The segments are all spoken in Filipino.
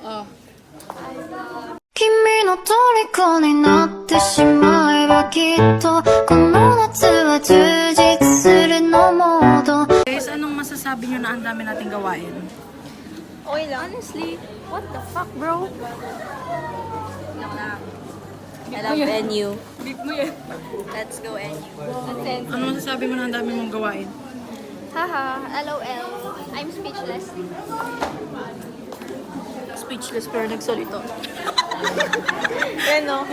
Oh. 君の虜になってしまえばきっとこの夏は充実するのモード Guys, anong masasabi nyo na ang dami nating gawain? Okay lang. Honestly, what the fuck, bro? I love NU. Beep mo yan. Let's go NU. Ano masasabi mo na ang dami mong gawain? Haha, LOL. I'm speechless. Speechless pero nagsalita. Ano?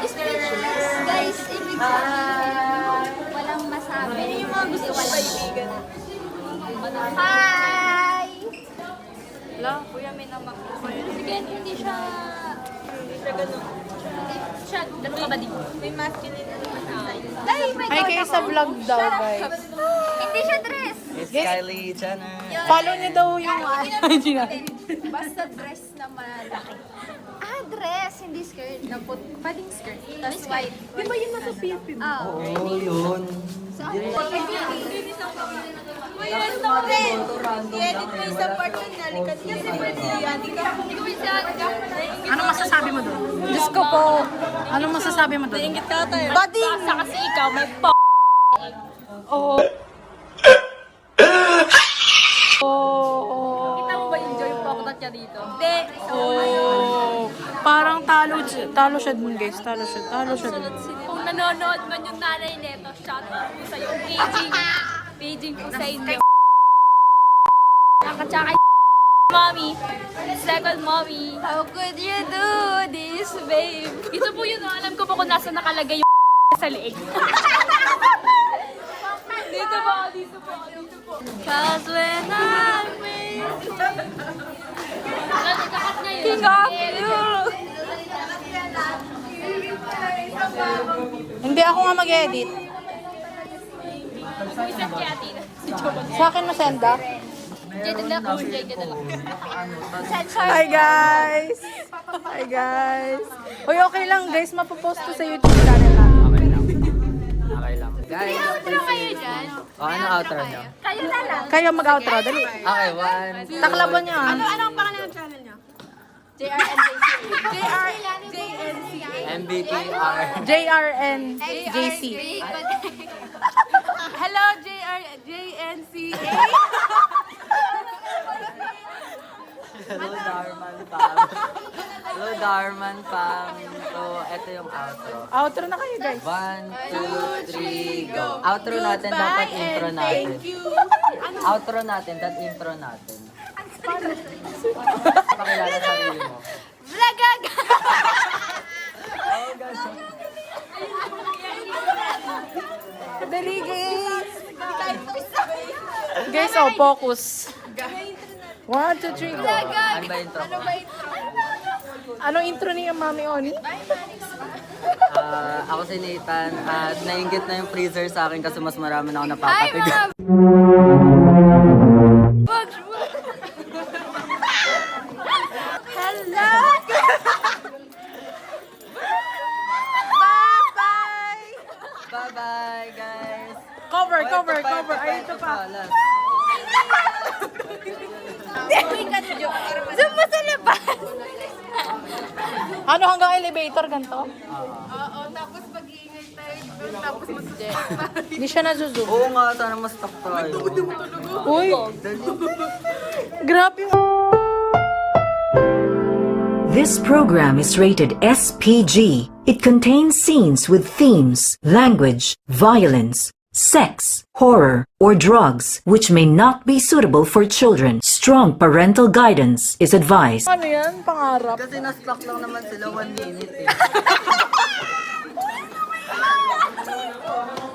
Speechless. Guys, ibig sabihin, walang masabi. Yung mga gusto ko kaibigan. Hi! Wala, kuya, may namak. Sige, hindi siya... Hindi siya ganun. Hindi siya... Ganun ka ba din? May masculine side. Dahil may Ay, kayo sa vlog daw, guys. Hindi siya dress. It's Kylie Jenner. Follow niyo daw yung IG na. Basta dress na malaki. Ah, dress, hindi skirt. Pwedeng skirt. Tapos white. Di ba yun nasa PFP? Ah, Oo, yun. Ayan na rin. I-edit mo yung sa part yun. Nalikat kasi pwede yan. Anong masasabi mo doon? Diyos ko po. Anong masasabi mo doon? Ingit ka tayo. Bading! Sa kasi ikaw, may p***. Oo. Oo. Kita mo ba yung joy pocket niya dito? Hindi. Oh, parang talo siya dun, guys. Talo siya dun. Kung nanonood man yung nanay neto, shout out po sa'yo. Paging po sa inyo. Nakatsaka mommy. Second mommy. How could you do this, babe? Ito po yun, alam ko po kung nasa nakalagay yung sa leeg. Dito po. Cause when I'm with you. King of you. Hindi ako nga mag-edit. Sa akin mo senda? Hi guys! Hi guys! Uy, okay lang guys. Mapopost to sa YouTube channel natin. Okay lang. Guys, outro kayo dyan. ano outro nyo? Kayo na lang. Kayo mag-outro. Dali. Okay, one. Taklaban niyo. Anong pangalan ng channel niya? MBTR. JRNJC. Hello, JNCA. Hello, Darman Pam. Hello, Darman Pam. So, ito yung outro. Outro na kayo guys. 1, 2, 3, go. Outro natin, dapat intro natin. Outro natin, dapat intro natin. Pakilala sarili mo. Vlagaga! Dali guys. Guys, oh, focus. 1, 2, 3, go. Ano ba intro ko? Anong intro niya, Mami Oni? Ako si Nathan at nainggit na yung freezer sa akin kasi mas marami na ako napapatigan. Hello! Bye-bye, guys! Cover. Ay, ito pa. Zoom mo sa labas! Ano hanggang elevator ganito? Oo, tapos mag-iingay tayo. Tapos mag-zoom. Hindi siya nazuzoom. Oo nga, sana mas stock tayo. Uy! Grabe yung... This program is rated SPG. It contains scenes with themes, language, violence, sex, horror, or drugs, which may not be suitable for children. Strong parental guidance is advised. Ano yan? Pangarap. Kasi na-stock lang naman sila 1 minute eh.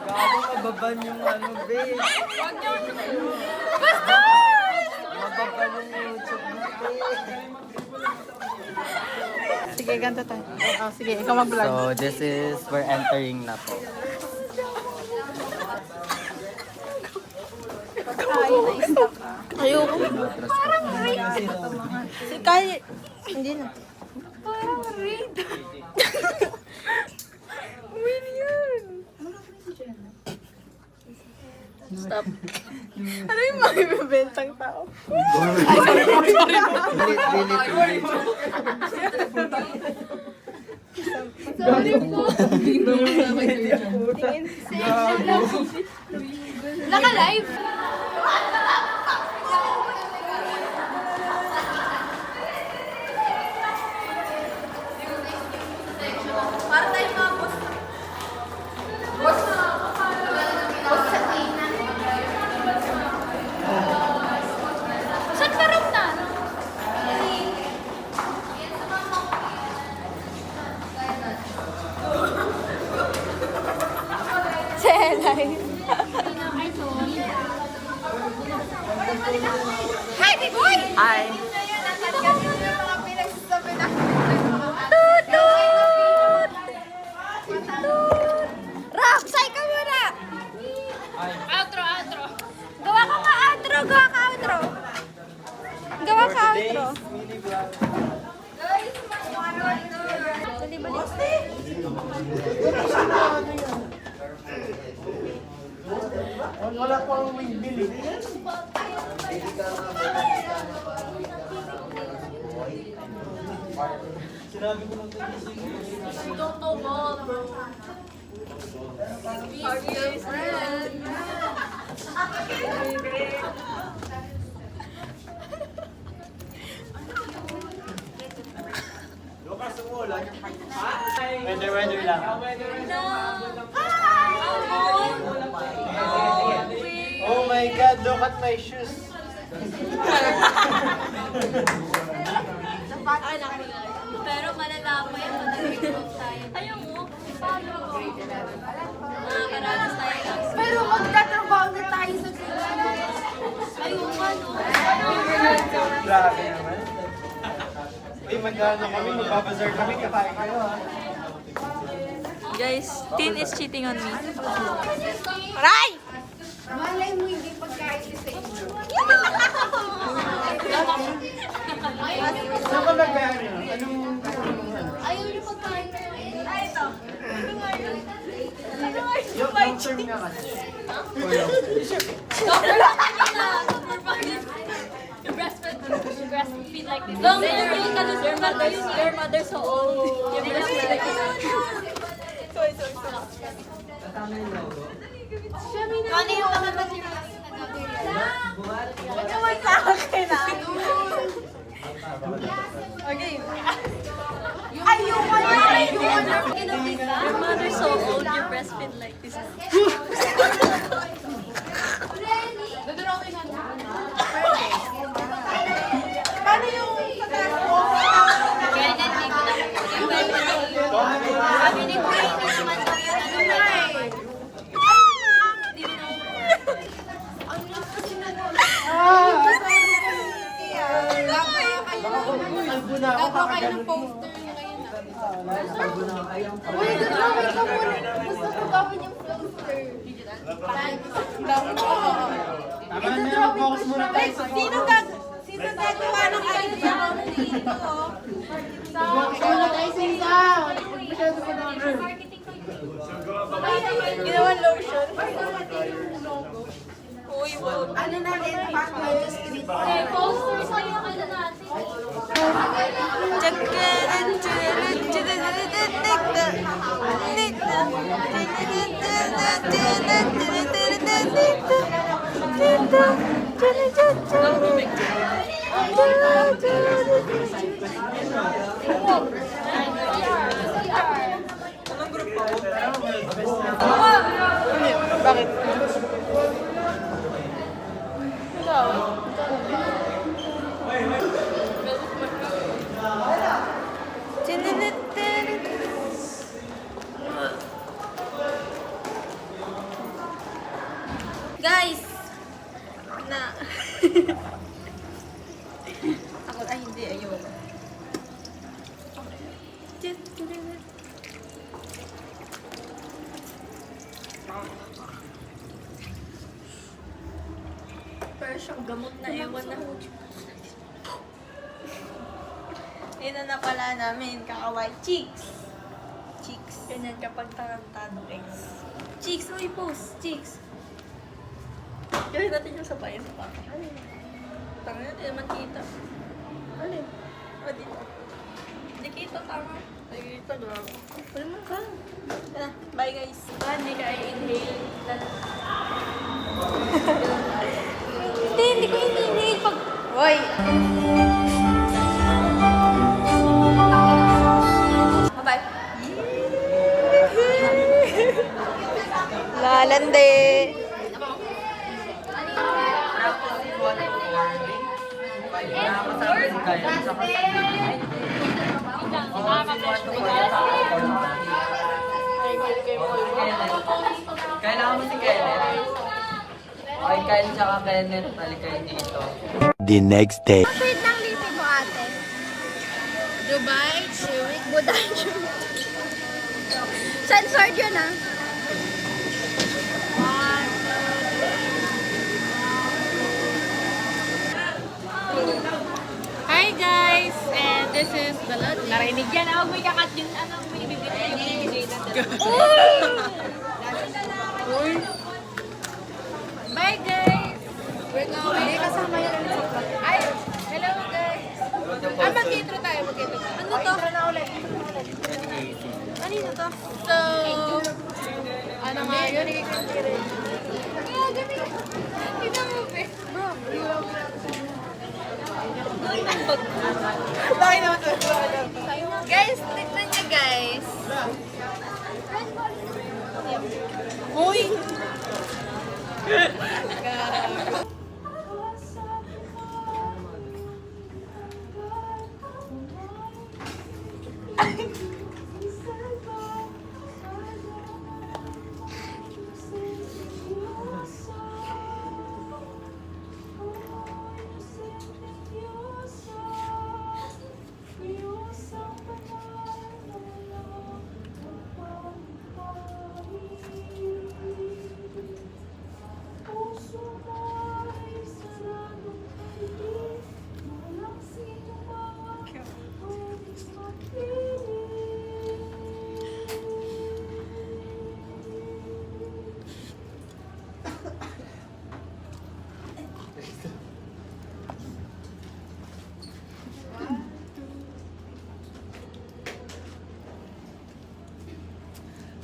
Gago, mababan yung ano, babe. Basta! Mababan yung YouTube mo, babe. Sige, ganito tayo. Oh, sige, ikaw mag-vlog. So, this is, we're entering na po. Ayoko. Si Kyle, hindi na. Parang raid. Win yun. Stop. Ano yung mga ibibentang tao? Naka-live! Saan ka rin na? Selay. Hi, big boy! Ay. Rob, say ka muna! Outro, outro. Gawa ka nga outro, gawa ka outro. Gawa ka outro. Wala pa akong may bili. Sinabi ko lang Weather lang. Oh my God, look at my shoes. Pero malalaman yan, madagdag tayo. Ayaw mo, paano? Makakaranas tayo lang. Pero magtatrabaho na tayo sa Ayaw nga, no? Grabe naman. Uy, mag-ano kami, magbabazar kami, kakain kayo ha. Guys, Tin is cheating on me. Aray! Malay mo hindi pagkain sa inyo. Saan ka nag-ano? Anong... Ayaw niyo pagkain na yun. Ay, ito. Yung long-term nga kasi. Your breastfeed like this. Long term, you can lose your mother so old. Your breastfeed like this. Ano yung mga materials na gagawin? Huwag naman sa akin ah. Okay. Ayoko na! Ayoko na! Your mother so old, your breastfeed like this. Paano yung Kaya hindi ko na sabi ni Kuya, hindi naman daw yun ano na eh. Albo na ako, kakaganon mo. Albo na ako, ayaw pa. Uy, gagawin ka muna. Gusto ko gawin yung poster. Tama na yan, focus muna tayo sa... Sino gagawa ng idea ko dito? Ikaw na tayo sa isa! Masyado ka na girl. Ginawa lotion. Ano na rin? Packages dito. Poster sa'yo ka na natin. Bakit? Guys! Na. Ako, ay hindi, ayoko. Pero siyang gamot na ewan na. Ina na pala namin, kakaway. Cheeks! Cheeks. Ganyan kapag tarantado, ex. Cheeks, uy, post. Cheeks. Gawin natin yung sabayan pa. Tanga na, di naman kita. Alin? O, dito. Hindi kita, tama. Ay, kita, gago. Wala naman ka. Yan na, bye guys. Hindi ka i-inhale. Hindi ko inhale pag... Hoy! Bye-bye. Lalande! Kailangan mo si Kenneth. Okay, Kyle tsaka Kenneth, balik kayo dito. The next day. Shade ng lipi mo, ate. Dubai, Zurich, Budayo. Censored yun, ah. Hi guys! And this is Balot. Narinig yan. Huwag mo ikakat yung may ibibigay yung ibibigay natin. Bye guys! We're going. May kasama yun ulit sa Ay! Hello guys! mag-intro tayo, mag-intro tayo. Ano to? Intro na ulit. Kanino to? So, ano nga yun? Tignan mo, be. Bro, bakit naman to? Guys, tignan niyo, guys. Uy!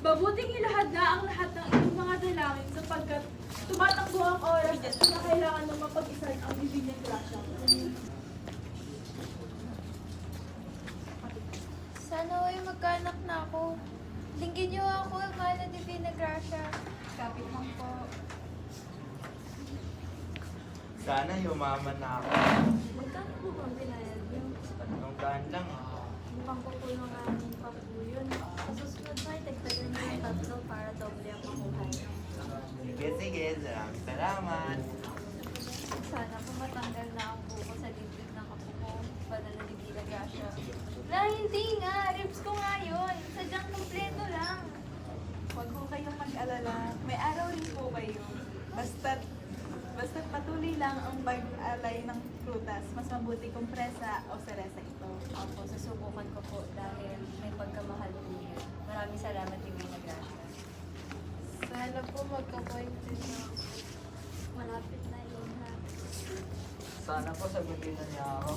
Mabuting ilahad na ang lahat ng iyong mga dalangin sapagkat tumatakbo ang oras na kailangan ng mapag-isan ang bibig ng grasya. Sana ay magkaanak na ako. Linggin niyo ako, mahal na Divina Gracia. Kapit lang po. Sana yumaman na ako. Magkano po bang binayad niyo? 3 lang. Mukhang kukulong nga namin pa po yun. Sa susunod na, dagdagan niyo yung tatlo para doble ang makuha niyo. Sige, sige. Salamat. Sana po matanggal na ang buko sa dibdib ng kapo ko. Banal na Divina Gracia. La, hindi nga. Ribs ko nga yun. Sadyang kompleto lang. Huwag po kayong mag-alala. May araw rin po kayo. Basta't patuloy lang ang pag-alay ng prutas. Mas mabuti kung presa o seresa ito. Opo, susubukan ko po dahil may pagkamahal po yun. Maraming salamat, Divina Gracia. Sana po magka-appointed na ako. Malapit na yun, ha? Sana po sagutin na niya ako.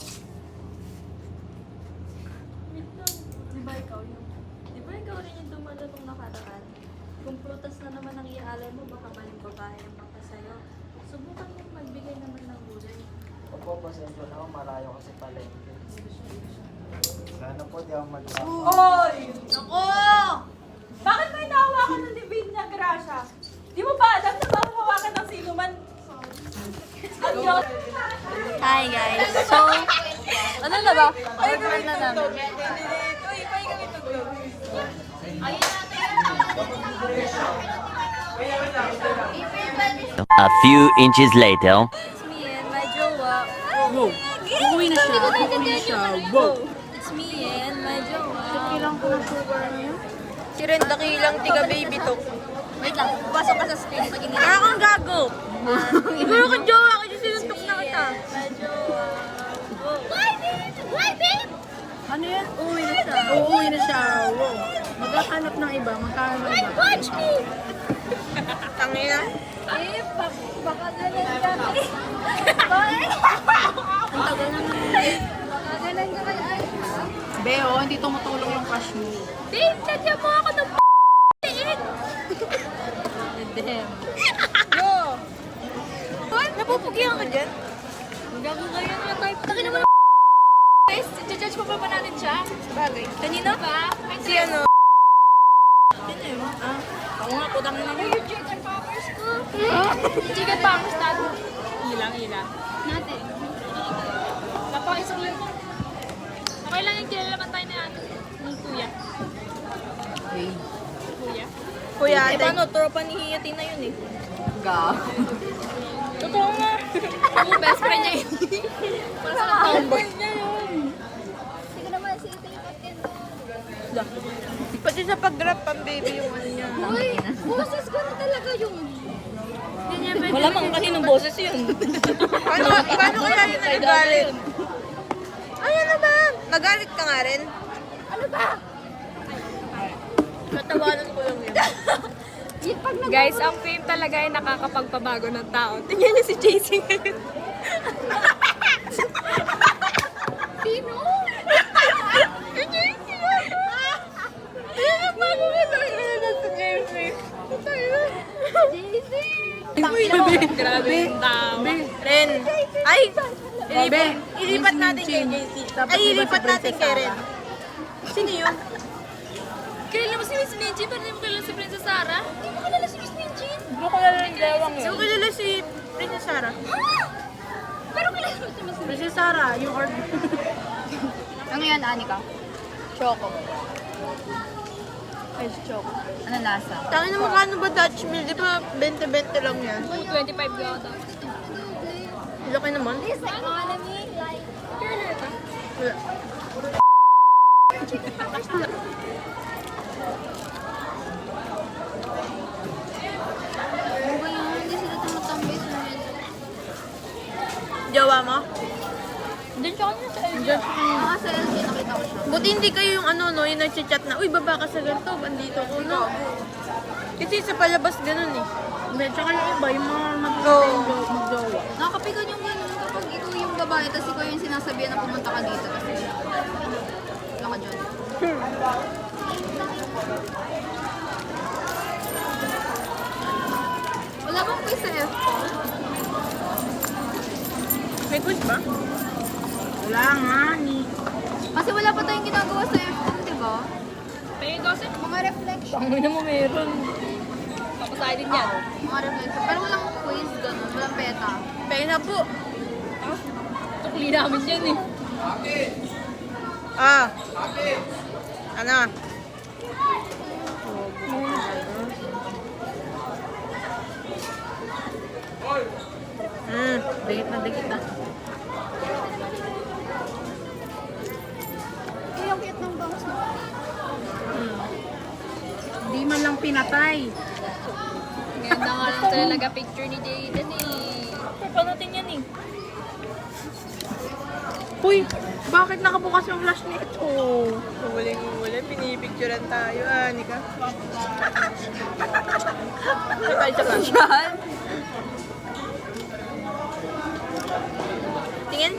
Wait lang. Di ba ikaw rin yung dumalo nung nakaraan? Kung prutas na naman ang iaalay mo, baka maling babae ang makasayo. Subukan mo magbigay naman ng gulay. Opo, pasensya na ako. Marayo kasi palengke. Sana po di ako mag- Oy! Ako! Bakit may nahawakan ng Divina Gracia? Di mo ba alam na bawal hawakan ng sino man? Ang Diyos! Hi guys! So, ano na ba? Order na namin. A few inches later. It's me and my jowa. Wow! Uuwi na siya. Uuwi na siya. Wow! It's me and my jowa. Dakilang ko ng sugar na yun. Si Ren, dakilang tiga baby to. Wait lang, pasok ka sa screen. Ano kang gago? Siguro ka jowa kasi sinuntok na kita. My jowa. Why, babe? Ano yan? Uuwi na siya. Uuwi na siya. Wow! Magkakanap ng iba. Magkakanap ng iba. Watch me! Tangina. Baka ganan ka kay... Bakit? Ang tagal na naman. Baka ganan ka kay Alpha. Beo, hindi tumutulong yung crush mo. Babe, lagyan mo ako ng liit. Damn. Yo! Hoy, napupugihan ka dyan? Gago kayo nga type. Taki naman ng guys, judge pa ba natin siya? Bagay. Kanina ba? Si ano? Ako nga, putang na naman. Yung chicken poppers ko. Chicken poppers natin. Ilang. Natin. Napakisang yun. Okay lang yung kilalaman tayo na ano. Ng kuya. Hey. Kuya. Kuya, eh, paano? Tropa ni Hiyati na yun eh. Ga. Totoo nga. Ako, best friend niya yun. Para sa tomboy. Sige naman, sige tayo patin. Pati sa pag-rap, pang baby yung ano niya. Uy, boses ko na talaga yung... Wala mang kaninong boses yun. paano kaya yun nagalit? Ay, ano ba? Nagalit ka nga rin? Ano ba? Natawanan ko lang yun. Guys, ang fame talaga ay nakakapagpabago ng tao. Tingnan niyo si JC ngayon. Sino? Si JC yan! Paano ka talaga si JC? JC! Grabe yung tao. Ren. Ay! Ilipat natin kay JC. Ay, ilipat natin kay Ren. Sino yun? Kilala mo si Miss Ninji, pero hindi mo kilala si Princess Sarah? Hindi mo kilala si Miss Ninji? Hindi ko kilala yung dewang yun. Hindi ko kilala si Princess Sarah. Pero kilala mo si Miss Ninji. Princess Sarah, yung order. Ano yan, Anika? Choco. Ay, choco. Ano lasa? Tangin na mukha ano ba Dutch meal? Di ba 20-20 lang yan? 25 yata. Laki naman. This economy, like... Wala. Ano ba yun? Hindi sila tumatambay sa mga Jowa mo? Hindi siya kanya sa LG. mga sa LG, nakita ko siya. Buti hindi kayo yung ano no, yung nag-chat na, uy baba ka sa ganito, bandito ko no. Kasi sa palabas ganun eh. Hindi, tsaka yung iba, yung mga mag-jowa. Nakapigan yung ganun kapag ikaw yung babae, tapos ikaw yung sinasabihan na pumunta ka dito. Kasi, wala ka dyan. Wala bang quiz sa F? May quiz ba? Wala nga ni. Kasi wala pa tayong ginagawa sa F, di ba? Paying gossip? Mga reflection. Ang na mo meron. Papasahin din yan. Mga reflection. Pero walang quiz, ganun. Walang peta. Pay na po. Tukli namin yan eh. Ah. Ano? Dikit na dikit na. Yung cute ng bangs mo. Hindi man lang pinatay. Ganda nga lang talaga picture ni Jayden eh. Papanatin yan eh. Uy, bakit nakabukas yung flash nito? Huling-huli, pinipicturean tayo, Anika. Ay, tayo sa Tingin?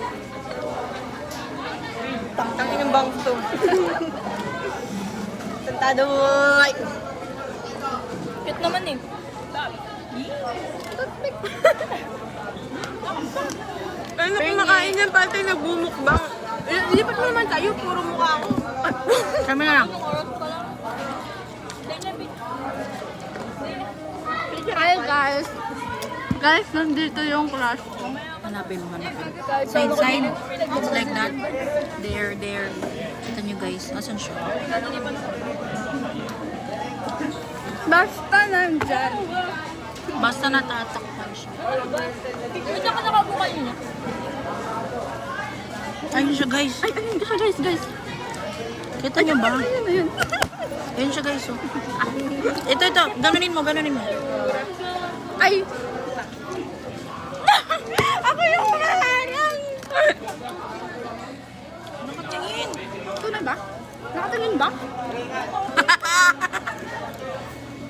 Tangin yung bangs to. Tantado boy! Cute naman eh. Ano kumakain yan? Pati nagbumukbang. Lipat mo naman tayo, puro mukha ako. Kami na lang. Hi guys! Guys, nandito yung crush ko. Hanapin mo, hanapin. Side. It's like that. There. Kita nyo guys. Asan siya? Basta nandyan. Basta natatakpan siya. Hindi ka nakabukal niya. Ayun siya guys. Ay, ayun siya guys. Kita nyo ba? Ayun siya guys. Oh. Ito. Ganunin mo. Ay! Ako yung maharang! Nakatingin. Ito na ba? Nakatingin ba?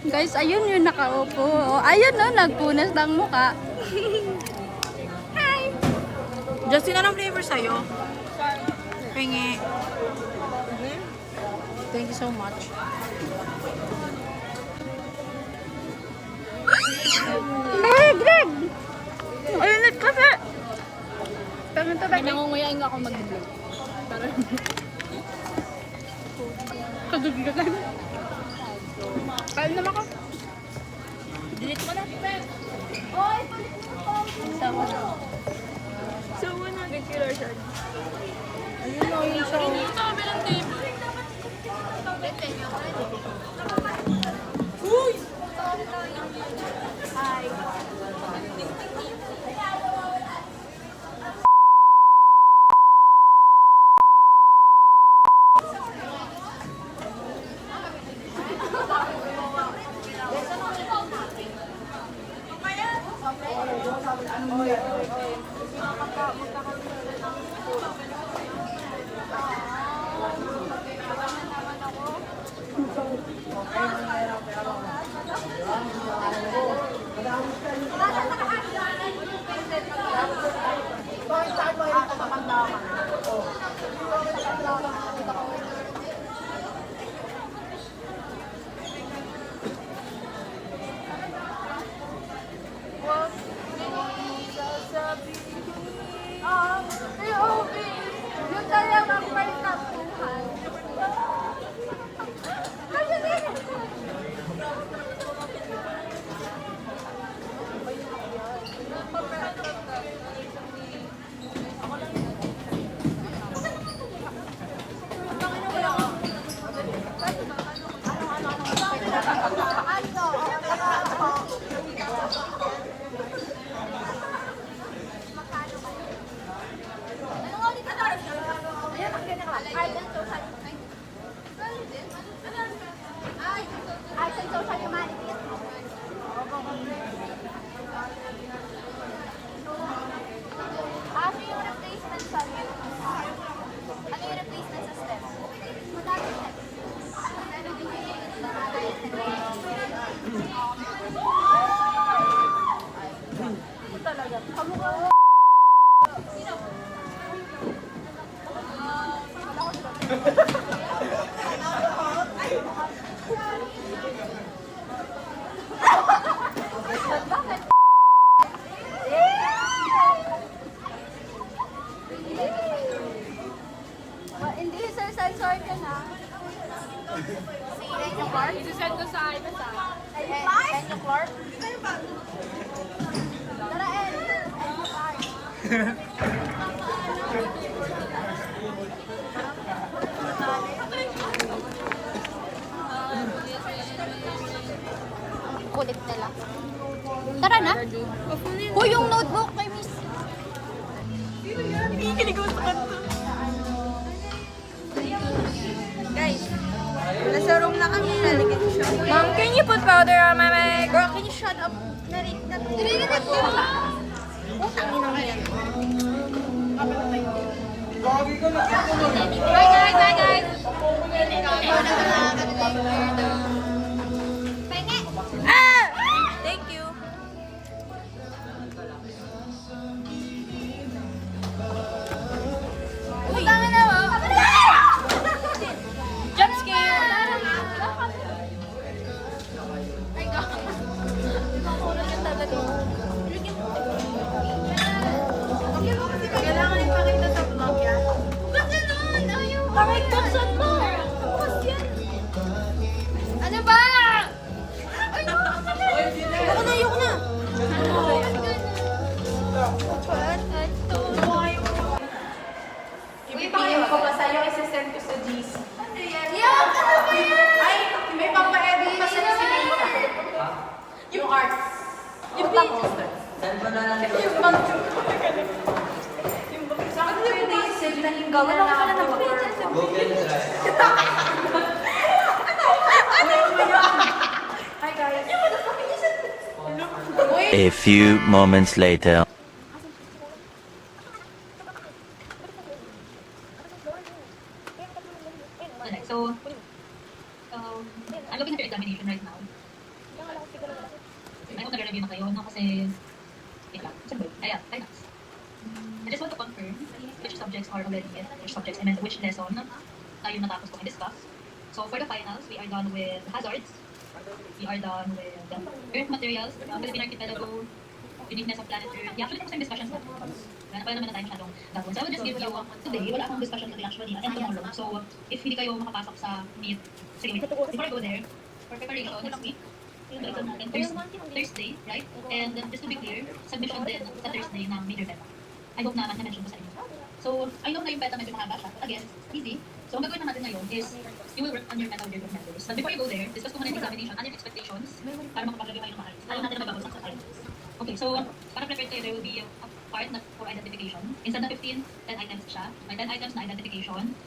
Guys, ayun yung nakaupo. Oh, ayun no, nagpunas ng muka. Justin, anong flavor sa'yo? Pingi. Thank you so much. Greg! Ayunit kasi! May nangunguyain ako mag-vlog. Kagaglagan. Kain naman ako. Delete mo na. Oy, palit mo pa. Sama na. So, 100 kilo siya. Ayun o, yung show. Yung talagang first na buhay. Arts and Social Humanities. Ano yung replacement sa iyo? Ano yung replacement sa STEM? Madami STEM. Talaga. Kamukha mo. Hindi, sir, sensor ka na. Enyo Clark? Isasend ko sa iPad sa. Enyo Clark? Tara, Enyo Clark. Kulit nila. Tara na. Hoy, yung notebook kay Miss. Guys, nasa room na kami. Nalagyan siya. Mom, can you put powder on my mic? Girl, can you shut up? Narinig ko. Utang ina mo yan. Bye guys, bye guys. Ah! Thank you. Utangin na mo. Jump scare. Ay, God. Nakulog yung talaga. Kailangan ipakita sa vlog yan. Ba't ganun? Ayaw. Bakit buksan mo? Bukas yan. Ano ba? Ay, Ayoko na, ayoko na. Ibibigay ko pa sa'yo, isasend ko sa GC. Yan! Ano ba yan? Ay, may pampa-edit pa sa Sinita. Yung arts. Yung poster. Send mo na lang ito. Yung bang Saan ko pwede i-save na yung gawin na ako? Google Drive. Hi guys. A few moments later. So, I'm looking at your examination right now. I hope nag-review na kayo, no? Kasi, wait lang. Siyempre, ayan, finance. I just want to confirm which subjects are already in, which lesson tayo natapos kong i-discuss. So, for the finals, we are done with hazards. We are done with earth materials, Philippine archipelago, uniqueness of planet Earth. Yeah, actually, tapos yung discussions na. Wala naman na tayo masyadong gagawin. So, I will just give you, today, wala akong discussion today actually, and tomorrow. So, if hindi kayo makapasok sa meet, sige, wait, before I go there, for preparation next week, yung dalawa natin, Thursday, right? And then, just to be clear, submission din sa Thursday ng major beta. I hope na na-mention ko sa inyo. So, I know na yung beta medyo mahaba siya, but again, it's easy. So, ang gagawin natin ngayon is, you will work on your meta with your members. But before you go there, discuss ko muna yung examination and your expectations para makapag-review kayo ng maayos. Ayaw natin na magbabagsak sa finals. Okay, so, para prepare tayo, there will be a part na for identification. Instead na 15, 10 items siya. May 10 items na identification.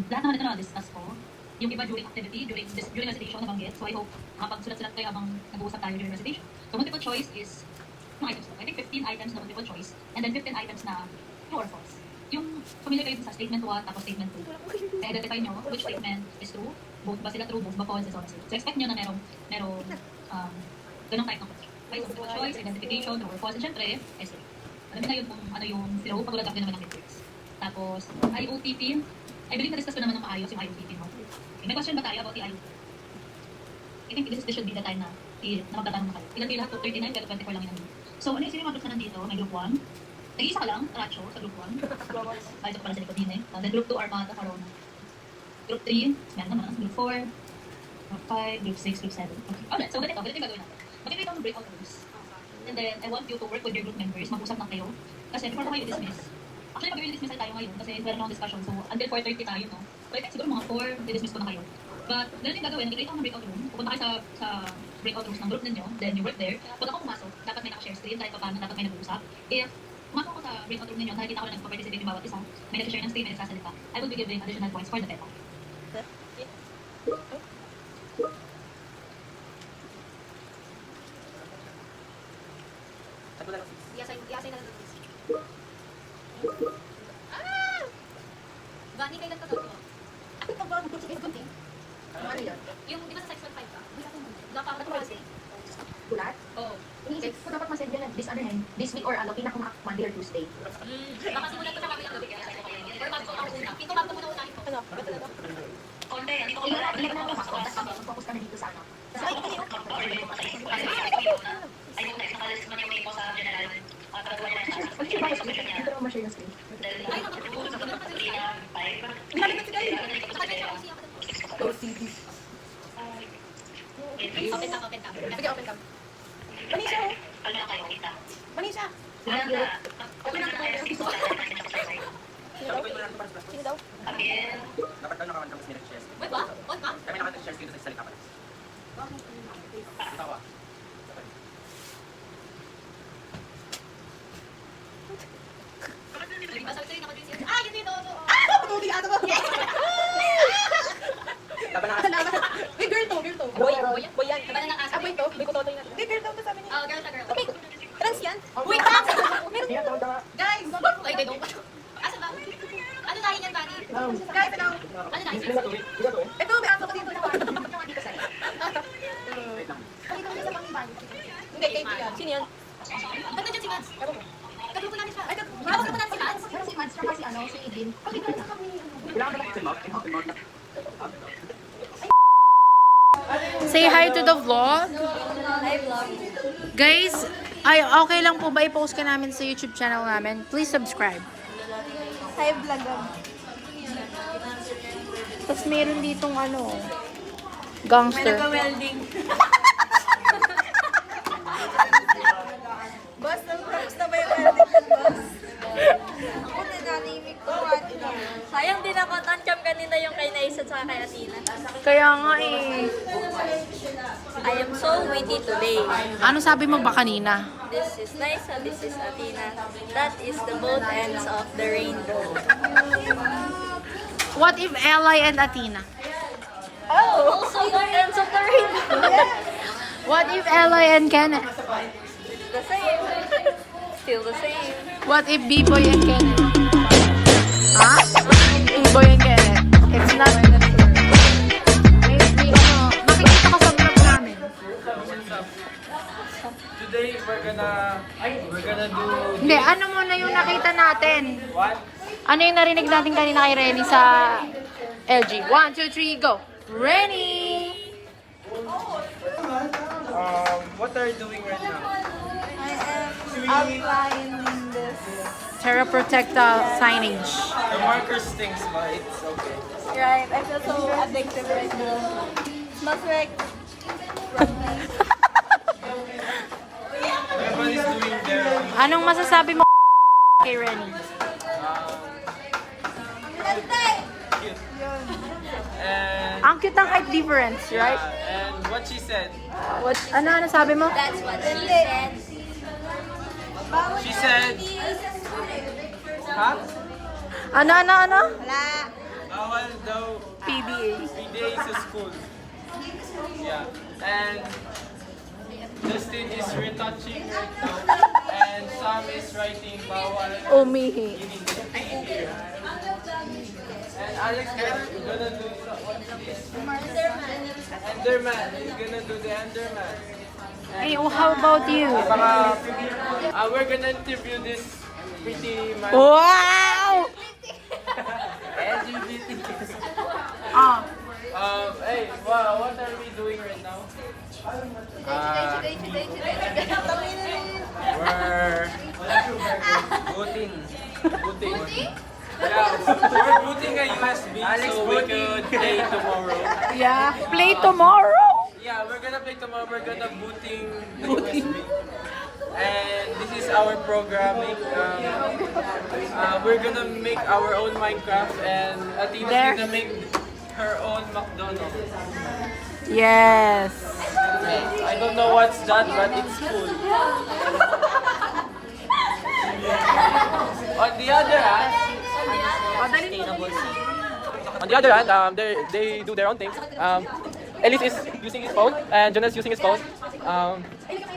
Lahat naman ito na-discuss ko. Yung iba during activity, during recitation nabanggit. So I hope makapagsulat-sulat kayo habang nag-uusap tayo during recitation. So multiple choice is, mga items I think 15 items na multiple choice, and then 15 items na true or false. Yung familiar kayo sa statement 1 tapos statement 2. I-identify nyo which statement is true, both ba sila true, both ba false, and so on. So expect nyo na merong ganong type ng question. Okay, so multiple choice, identification, true or false, and syempre, essay. Alam mo na yun kung ano yung flow, pag-ulat naman ng midterms. Tapos, IOTP, I believe na-discuss ko naman ng maayos yung IOTP mo. Okay, may question ba tayo about the IOTP? I think this should be the time na magtatanong na kayo. Ilan kayo lahat? 39, pero 24 lang yun. So, ano yung sino yung mga groups na nandito? May group 1. Nag-iisa ka lang, Racho, sa group 1. Ay, ito pala sa likod din eh. Then group 2, Armada, Corona. Group 3, meron naman. Group 4, group 5, group 6, group 7. Okay. Alright, so ganito yung gagawin natin. Mag-create ng breakout rooms. And then, I want you to work with your group members. Mag-usap lang kayo. Kasi before ko kayo i-dismiss. Actually, mag-i-dismiss na tayo ngayon kasi meron akong discussion. So, until 4:30 tayo, no? So, I think siguro mga 4, i-dismiss ko na kayo. But, ganun yung gagawin. Nag-create ako ng breakout room. Pupunta kayo sa breakout rooms ng group ninyo. Then, you work there. Pag ako pumasok, dapat may naka-share screen. Kahit pa paano, dapat may nag-uusap. If pumasok ako sa breakout room ninyo, nakikita ko na nagpa-participate yung bawat isa. May nag-share ng screen, may nagsasalita. I will be giving additional points for the beta. Yasay na lang. Gani kayo nagkakagawa. Ako pag bago ko sa konti. Ano yan? Yung, di ba sa section 5 ka? Dapat ako kasi. Bulat? Oo. Inisip ko dapat masend yan this ano yan, this week or ano, pinaka Monday or Tuesday. Baka simulan ko siya kami ng gabi. Or bago ako una. Pinto bago muna unahin ko. Ano? Konti, hindi ko Ilan na lang ako, tapos focus ka na dito sa ano. Ay, yung next nakalis naman yung mo sa general. Pag siya ba yung submission niya? Ito naman ma-share yung screen. Ay, nakakapagod. Open cam, open cam. Sige, open cam. Manisha, oh. Ano na kayo, kita? Manisha. Open na kayo. Sino daw? Again. Dapat daw nakawan kami sa share. Wait ba? On ka? Kami naka-share screen sa salita pa. Tawa. Ah, yun dito. Patuloy ka ito mo. Laban na Salamat. May girl to. Boy yan. Laban na ng asa. Boy to. May kutotoy na. May girl daw to sabi niya. Oh, girl siya, girl. Okay. Trans yan? Wait, trans! Meron. Guys. Ay, they don't. Asa ba? Ano tayo niyan, Tani? Guys, ito. Ano tayo? Ito, may aso ko dito. Dito sa'yo. Hindi, kay yan. Sino yan? Ba't nandiyan si Mads? Ewan ko. Kagrupo natin siya. Ay, Kagrupo natin si Mads. Pero si Mads, tsaka si ano, si Edin. Pagkita na kami. Say hi to the vlog. Hi, vlog. Guys, ay okay lang po ba i-post ka namin sa YouTube channel namin? Please subscribe. Hi, vlog. Tapos meron ditong ano, gangster. Welding. Boss, tapos na ba yung welding ng boss? Ako nananimik ko. Sayang din ako. Tancam kanina yung kay Naisa at kay Athena. Kaya nga eh. I am so witty today. Ano sabi mo ba kanina? This is Naisa, this is Athena. That is the both ends of the rainbow. What if Eli and Athena? Oh! Also the ends of the rainbow. What if Eli and Kenneth? The same. Still the same. What if B-Boy and Kenneth? Ha? B-Boy and Kenneth. It's not... May ano, makikita ko sa vlog namin. One. Ano yung narinig natin kanina kay Renny sa LG? 1, 2, 3, go! Renny! What are you doing right now? I am outlining this. Terra Protecta signage. The marker stinks, but it's okay. Right, I feel so addictive right now. Smells like Everybody's doing their Anong masasabi mo kay Renny? cute. And Ang cute ng height difference, right? and what she said. Ano sabi mo? That's what she said. She said, huh? Ano? Bawal daw PBA. 3 days sa school. Yeah. And Justin is retouching right now. And Sam is writing bawal. Umihi. And Alex is gonna do what's this? Enderman. He's gonna do the Enderman. Hey, how about you? We're gonna interview this pretty man. Wow! LGBT. Ah, Hey, wow, what are we doing right now? We're booting. Yeah, we're booting a USB so we could play tomorrow. yeah. Play tomorrow? Yeah, we're gonna play tomorrow. We're gonna booting the USB. And this is our programming. We're gonna make our own Minecraft, and Atina's There. gonna make her own McDonald's. Yes. I don't know what's that, but it's cool. On the other hand, they do their own things. Elise is using his phone, and Jonas using his phone.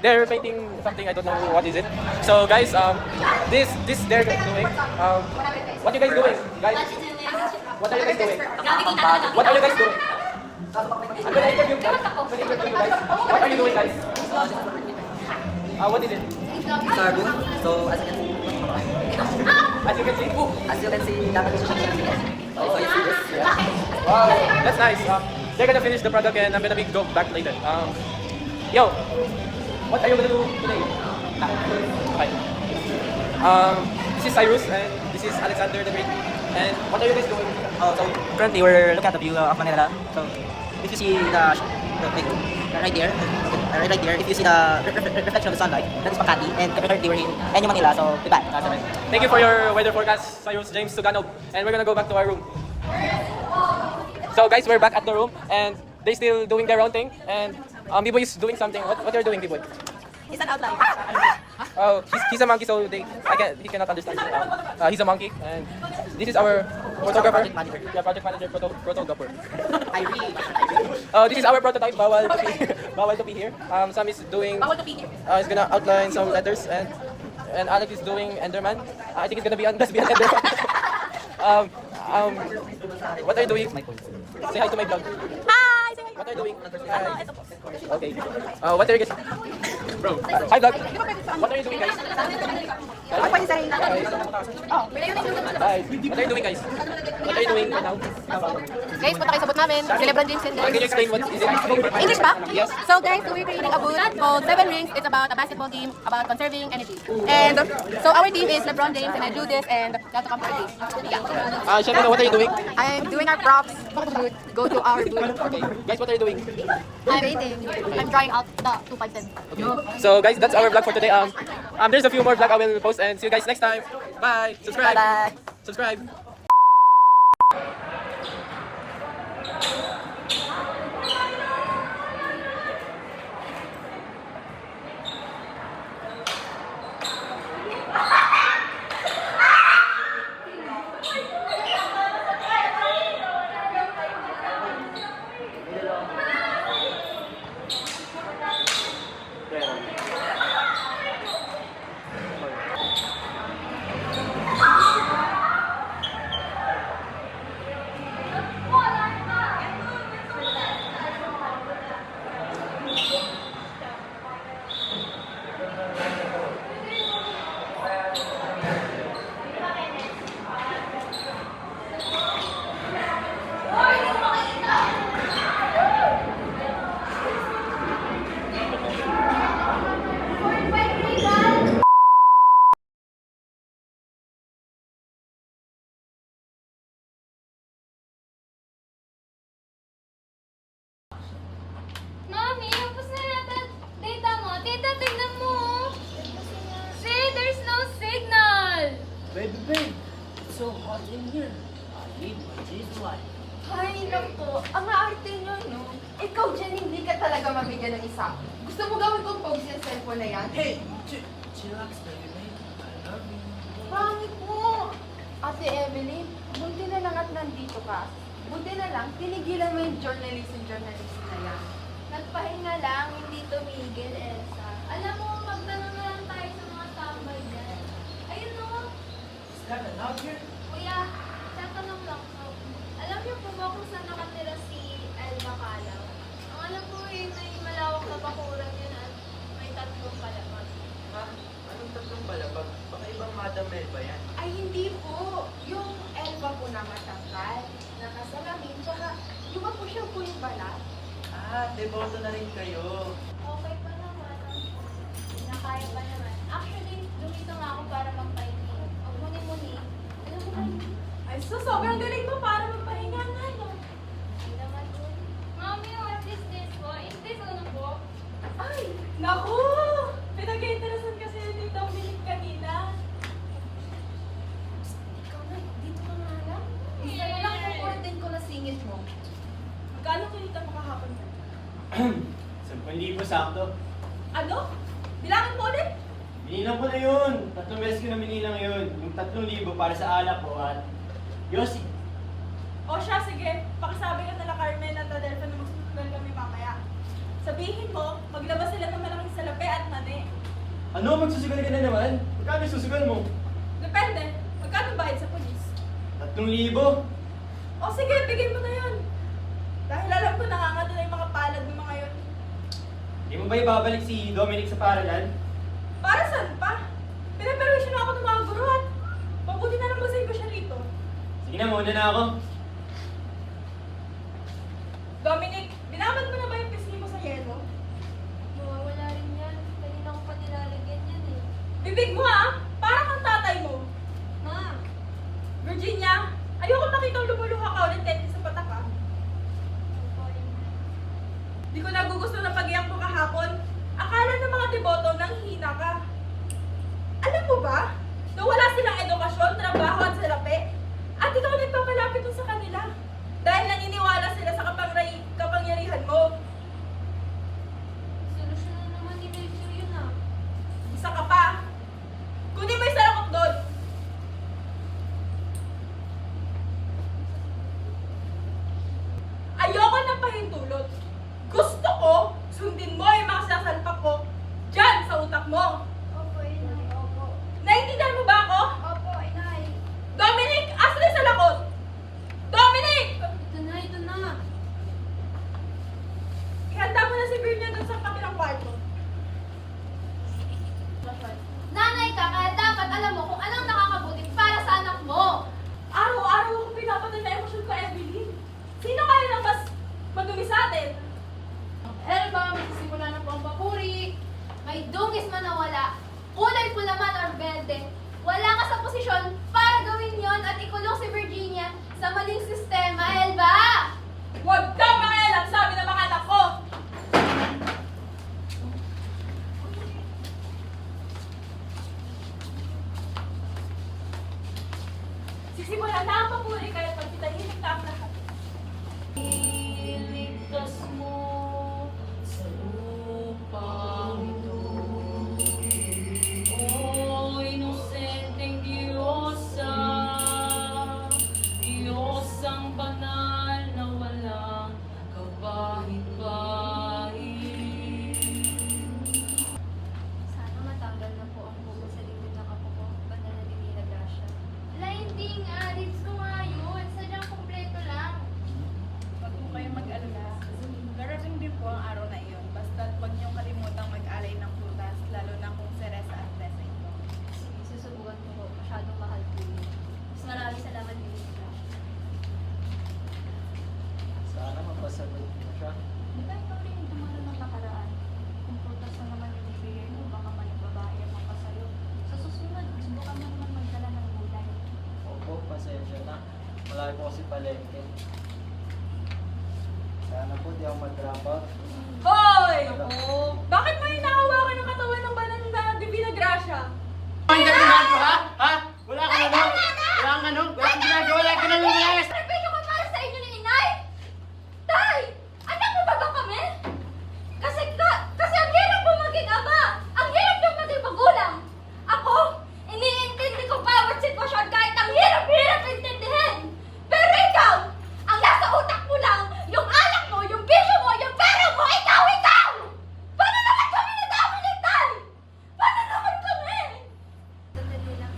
They're painting something, I don't know what is it. So guys, this they're doing. What are you guys doing, guys? What are you guys doing? What are you guys doing? I'm gonna interview you guys. What are you doing, guys? What is it? It's our room. So As you can see, as you can see, dapat siya siya. So you see this? wow, that's nice. They're gonna finish the product, and I'm gonna go back later. Yo, what are you gonna do today? Hi. This is Cyrus, and this is Alexander the Great. And what are you guys doing? So currently we're looking at the view of Manila. So if you see the right there, if you see the reflection of the sunlight, that is Makati, and currently we're in Enyo, Manila. So goodbye. Thank you for your weather forecast, Cyrus James Suganog. And we're gonna go back to our room. So guys, we're back at the room, and they still doing their own thing. And B-Boy is doing something. What you're doing, B-Boy? It's an outline. Oh, he's a monkey, so he cannot understand. He's a monkey, and this is our photographer. Yeah, project manager, photographer. This is our prototype. Bawal to be here. Sam is doing. He's gonna outline some letters, and Alex is doing Enderman. I think it's gonna be just be an Enderman. What are you doing? Say hi to my vlog. Hi! What are you doing? Hi. Okay. What are you guys? Bro. Hi vlog. What are you doing, guys? What are you saying? Hi. Hi. What are you doing, guys? What are you doing right now? Guys, punta kayo sa booth namin. Si Lebron James and Can you explain what is it? English pa? Yes. So guys, we're creating a booth called 7 Rings. It's about a basketball team, about conserving energy. And so our team is LeBron James, and I do this, and you have to come to our team. Yeah. Shantina, what are you doing? I'm doing our props. Booth. Go to our booth. Okay. Guys, what are you doing? I'm painting. I'm drawing out the 2x10. So guys, that's our vlog for today. There's a few more vlog I will post, and see you guys next time. Bye. Subscribe. Bye-bye. Subscribe. babe. It's so hot in here. I need my cheese light. Ay, naku. Ang aarte nyo, no? Ikaw dyan, hindi ka talaga mabigyan ng isa. Gusto mo gawin kong pose yung cellphone na yan? Hey, chillax, baby. I love you. Pangit mo! Ate Evelyn, buti na lang at nandito ka. Buti na lang, tinigilan mo yung journalist na yan. Nagpahinga lang, hindi tumigil, Elsa. Alam mo, magtanong na lang tayo sa mga tambay dyan. Ayun no, Is that an out here? kuya, tatanong lang ko. Alam niyo po ba kung saan nakatira si Elba Calaw? Ang alam ko may malawak na bakuran yun at may 3 palapag. Ha? Anong 3 palapag? Baka ibang Madam Elba yan. Ay, hindi po. Yung Elba po na matangkal, nakasalamin, tsaka yung po siya po yung balat. Ah, deboto na rin kayo. Okay pa naman. Nakaya pa naman. Actually, lumito nga ako para magpahinga. Ang muni-muni. Alam mo ba? Ay, so sobrang galing mo para magpahinga nga, no? Hindi naman yun. Mami, what is this po? Is this ano po? Ay, naku! Pinag-interesan kasi ni Dominic kanina. Ikaw na, dito ka nga lang. Isa na lang kukurtin ko na singit mo. Magkano kinita mo kahapon? 10,000 sakto. Ano? Bilangin mo ulit? Binilang ko na yun. 3 beses ko na binilang yun. Yung 3,000 para sa alak ko at Yossi. O siya, sige. Pakisabi ka nila Carmen at Adelpha na magsusugal kami mamaya. Sabihin mo, maglabas sila ng malaking salapi at mani. Ano? Magsusugal ka na naman? Magkano susugal mo? Depende. Magkano bayad sa polis? 3,000. O sige, bigay mo na yun. Dahil alam ko nakangata na yung mga palad ng mga yun. Hindi mo ba ibabalik si Dominic sa paralan? Para saan pa? Pinaperwisyon ako ng mga guro at mabuti na lang masay ko siya rito. Sige na, mauna na ako. Dominic, binabad mo na ba yung pisngi mo sa yelo? Mawawala rin yan. Kanina ko pa nilalagyan yan eh. Bibig mo ha! Para kang tatay mo. Ma! Virginia, ayoko makitang lumuluha ka ulit dahil sa patak ha. Di ko nagugusto ng pag-iyak mo kahapon. Akala ng mga deboto nang hina ka. Alam mo ba, na wala silang edukasyon, trabaho at salapi, at ikaw nagpapalapit dun sa kanila dahil naniniwala sila sa kapangyarihan mo. Solusyon na naman ni Rachel yun ah. Isa ka pa. Kunin mo yung sarakot doon. Ayoko ng pahintulot. Gusto ko, sundin mo yung mga sinasalpak ko dyan sa utak mo. Opo, inay. Opo. Naiintindihan mo ba ako? Opo, inay. Dominic, asan yung salakot? Dominic! Ito na, ito na. Ihanda mo na si Virginia doon sa kabilang kwarto. Nanay ka, kaya dapat alam mo kung anong nakakabuti para sa anak mo. Araw-araw ako pinapatay na emosyon ko, Evelyn. Sino kaya nang mas madumi sa atin? Elba, magsisimula na po ang papuri. May dungis man na wala, kulay pula man or berde, wala ka sa posisyon para gawin yon at ikulong si Virginia sa maling sistema, Elba! Huwag kang makialam sa amin ng mga anak ko! Sisimulan na ang papuri kaya pagkitahimik na ang lahat. Iligtas mo sa lupang ito. O inosenteng Diyosa, Diyosang banal na walang kabahit-bahit. Sana matanggal na po ang buko sa likod ng apo ko, Banal na Divina Gracia. Wala, hindi nga, lips ko nga yun. Sadyang kompleto lang. Huwag po kayong mag-alala. Darating din po ang araw na iyon. Basta huwag niyong kalimutang mag-alay ng prutas, lalo na kung seresa at blessing ito. Sige, susubukan ko po. Masyadong mahal po yun. Mas maraming salamat din. Sana mapasagot mo siya. Di ba ikaw rin yung dumalo ng nakaraan? Kung prutas na naman yung ibigay mo, baka maling babae ang mapasayo. Sa susunod, subukan mo naman magdala ng gulay. Opo, pasensya na. Malaki po kasi palengke. Sana po di ako mag-drop out. Hoy! Bakit mo hinahawakan ng katawan ng banal na Divina Gracia? Hindi ka ha? Ha? Wala ka na kami umalis! Sakripisyo ko para sa inyo ni inay! Tay! Anak mo ba kami? Kasi ang hirap mo maging ama! Ang hirap yung maging magulang! Ako, iniintindi ko bawat sitwasyon kahit ang hirap-hirap intindihin! Pero ikaw, ang nasa utak mo lang, yung alak mo, yung bisyo mo, yung pera mo, ikaw! Paano naman kami nadami ni Tay? Paano naman kami? Sandali lang.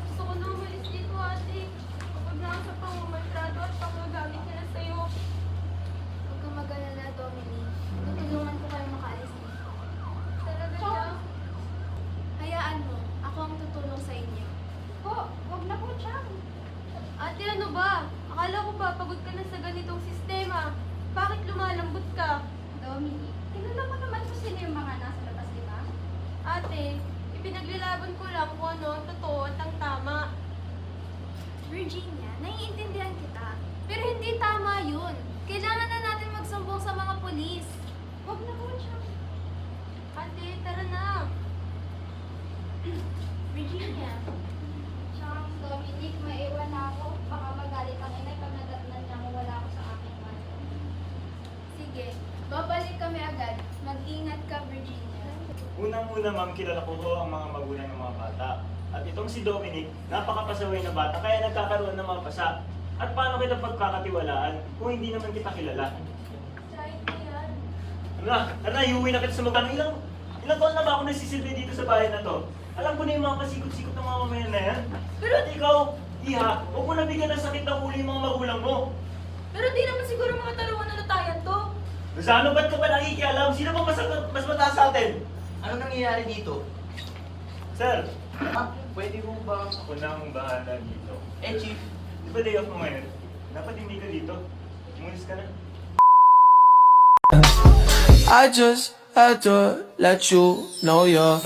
Gusto ko na umalis dito, ate. Kapag lang sa pangmamaltrado at panggagamit nila sa'yo. Huwag kang mag-alala, Dominic. Tutulungan ko kayo makaalis dito. Talaga siya? Hayaan mo, ako ang tutulong sa inyo. Po, wag na po, Chang. Ate, ano ba? Akala ko ba pagod ka na sa ganitong sistema? Bakit lumalambot ka? Dominic, kilala mo naman kung sino yung mga nasa labas, di ba? Ate, ipinaglalaban ko lang kung ano ang totoo at ang tama. Virginia, naiintindihan kita. Pero hindi tama yun. Kailangan na natin magsumbong sa mga polis. Wag na po, Chang. Ate, tara na. Virginia. Chang, Dominic, maiwan na ako. Baka magalit ang inay pag nadatnan niya kung wala ako sa aking kwarto. Sige, babalik kami agad. Mag-ingat ka, Virginia. Unang-una, ma'am, kilala ko ho ang mga magulang ng mga bata. At itong si Dominic, napakapasaway na bata, kaya nagkakaroon ng mga pasa. At paano kita pagkakatiwalaan kung hindi naman kita kilala? Try ko yan. Tara, iuwi na kita sa magkano. Ilang taon na ba ako nagsisilbi dito sa bahay na to? Alam ko na yung mga pasikot-sikot ng mga mamayan na yan. Pero at ikaw, Iha, huwag mo nabigyan ng sakit ng ulo yung mga magulang mo. Pero di naman siguro mga taruan na natayan to. Sa ano ba't ka pa nakikialam? Sino ba mas mataas sa atin? Ano nangyayari dito? Sir, pwede mo ba ako nang bahala dito? Chief. Di ba day off mo ngayon? Dapat hindi ka dito. Umulis ka na. I just had to let you know you're